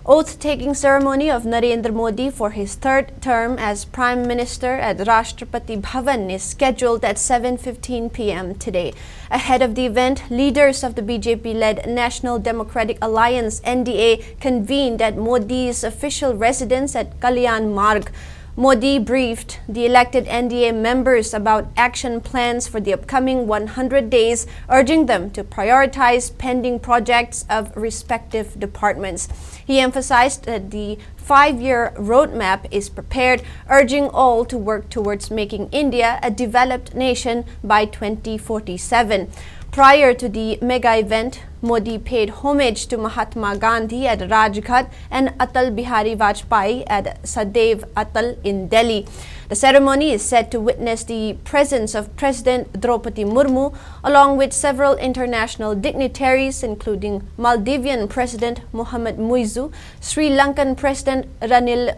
Oath-taking ceremony of Narendra Modi for his third term as Prime Minister at Rashtrapati Bhawan is scheduled at 7:15 p.m. today. Ahead of the event, leaders of the BJP-led National Democratic Alliance (NDA) convened at Modi's official residence at Kalyan Marg. Modi briefed the elected NDA members about action plans for the upcoming 100 days, urging them to prioritize pending projects of respective departments. He emphasized that the 5-year roadmap is prepared, urging all to work towards making India a developed nation by 2047. Prior to the mega event, Modi paid homage to Mahatma Gandhi at Rajghat and Atal Bihari Vajpayee at Sadaiv Atal in Delhi. The ceremony is set to witness the presence of President Draupadi Murmu along with several international dignitaries including Maldivian President Mohamed Muizu, Sri Lankan President Ranil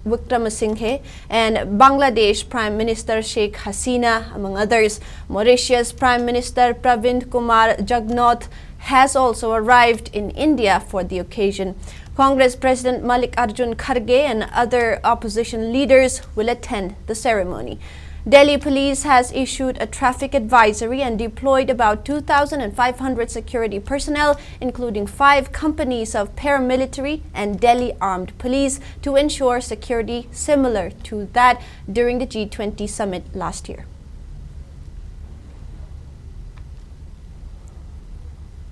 Wickremesinghe and Bangladesh Prime Minister Sheikh Hasina, among others. Mauritius Prime Minister Pravind Kumar Jugnauth has also arrived in India for the occasion. Congress President Mallikarjun Kharge and other opposition leaders will attend the ceremony. Delhi Police has issued a traffic advisory and deployed about 2,500 security personnel, including 5 companies of paramilitary and Delhi Armed Police, to ensure security similar to that during the G20 summit last year.